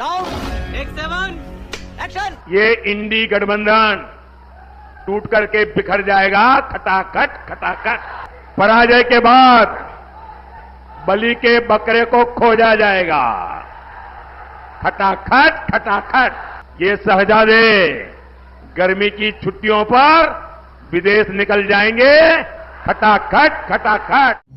Sound take 7 action. ये इंडी गठबंधन टूट करके बिखर जाएगा खटाखट खटाखट। पराजय के बाद बलि के बकरे को खोजा जाएगा खटाखट खटाखट। ये शहजादे गर्मी की छुट्टियों पर विदेश निकल जाएंगे खटाखट खटाखट।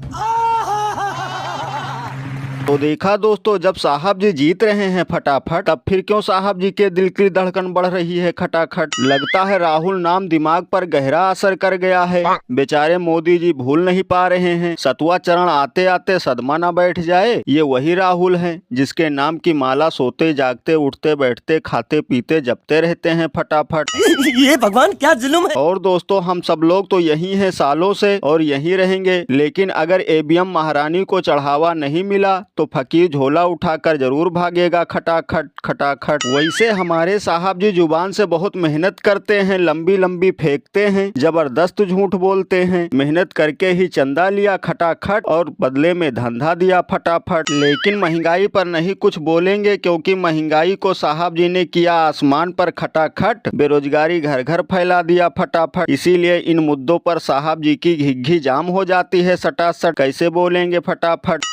तो देखा दोस्तों, जब साहब जी जीत रहे हैं फटाफट, तब फिर क्यों साहब जी के दिल की धड़कन बढ़ रही है खटाखट। लगता है राहुल नाम दिमाग पर गहरा असर कर गया है। बेचारे मोदी जी भूल नहीं पा रहे हैं। सतुआ चरण आते आते सदमा न बैठ जाए, ये वही राहुल हैं जिसके नाम की माला सोते जागते उठते बैठते खाते पीते जपते रहते हैं फटाफट। ये भगवान क्या जुल्म है। और दोस्तों, हम सब लोग तो यही हैं सालों से और यही रहेंगे, लेकिन अगर एबीएम महारानी को चढ़ावा नहीं मिला तो फकीर झोला उठाकर जरूर भागेगा खटाखट खटाखट। वैसे हमारे साहब जी जुबान से बहुत मेहनत करते हैं, लंबी लंबी फेंकते हैं, जबरदस्त झूठ बोलते हैं। मेहनत करके ही चंदा लिया खटाखट और बदले में धंधा दिया फटाफट। लेकिन महंगाई पर नहीं कुछ बोलेंगे, क्योंकि महंगाई को साहब जी ने किया आसमान पर खटाखट। बेरोजगारी घर घर फैला दिया फटाफट। इसीलिए इन मुद्दों पर साहब जी की घिघी जाम हो जाती है सटासट। कैसे बोलेंगे फटाफट।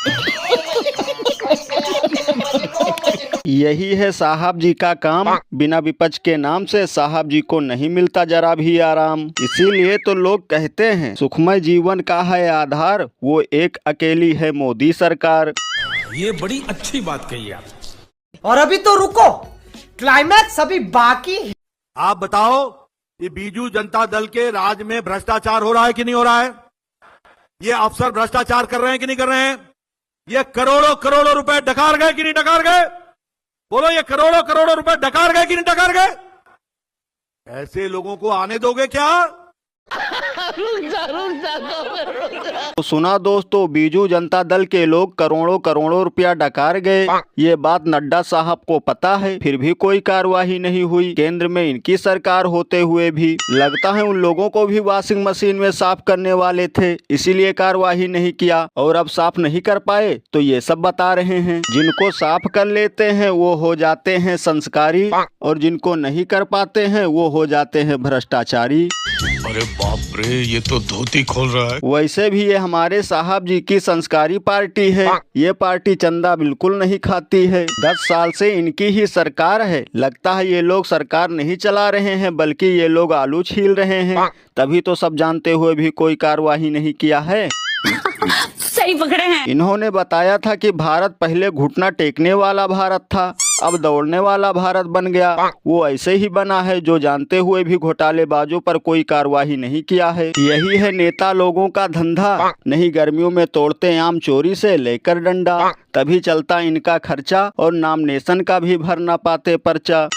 यही है साहब जी का काम। बिना विपक्ष के नाम से साहब जी को नहीं मिलता जरा भी आराम। इसीलिए तो लोग कहते हैं सुखमय जीवन का है आधार, वो एक अकेली है मोदी सरकार। ये बड़ी अच्छी बात कही आप। और अभी तो रुको, क्लाइमैक्स अभी बाकी है। आप बताओ, ये बीजू जनता दल के राज में भ्रष्टाचार हो रहा है कि नहीं हो रहा है? ये अफसर भ्रष्टाचार कर रहे हैं कि नहीं कर रहे हैं? ये करोड़ों करोड़ों रुपए डकार गए कि नहीं डकार गए? बोलो, ये करोड़ों करोड़ों रुपए डकार गए कि नहीं डकार गए? ऐसे लोगों को आने दोगे क्या? तो सुना दोस्तों, बीजू जनता दल के लोग करोड़ों करोड़ों रुपया डकार गए। ये बात नड्डा साहब को पता है, फिर भी कोई कार्रवाई नहीं हुई। केंद्र में इनकी सरकार होते हुए भी लगता है उन लोगों को भी वॉशिंग मशीन में साफ करने वाले थे, इसीलिए कार्रवाई नहीं किया। और अब साफ नहीं कर पाए तो ये सब बता रहे हैं। जिनको साफ कर लेते हैं वो हो जाते हैं संस्कारी, और जिनको नहीं कर पाते हैं वो हो जाते हैं भ्रष्टाचारी। अरे बाप रे, ये तो धोती खोल रहा है। वैसे भी ये हमारे साहब जी की संस्कारी पार्टी है। ये पार्टी चंदा बिल्कुल नहीं खाती है। 10 साल से इनकी ही सरकार है। लगता है ये लोग सरकार नहीं चला रहे हैं, बल्कि ये लोग आलू छील रहे हैं। तभी तो सब जानते हुए भी कोई कार्रवाई नहीं किया है। सही पकड़े हैं। इन्होंने बताया था कि भारत पहले घुटना टेकने वाला भारत था, अब दौड़ने वाला भारत बन गया। वो ऐसे ही बना है जो जानते हुए भी घोटालेबाजों पर कोई कार्रवाई नहीं किया है। यही है नेता लोगों का धंधा। नहीं गर्मियों में तोड़ते आम चोरी से लेकर डंडा, तभी चलता इनका खर्चा, और नॉमिनेशन का भी भर ना पाते पर्चा।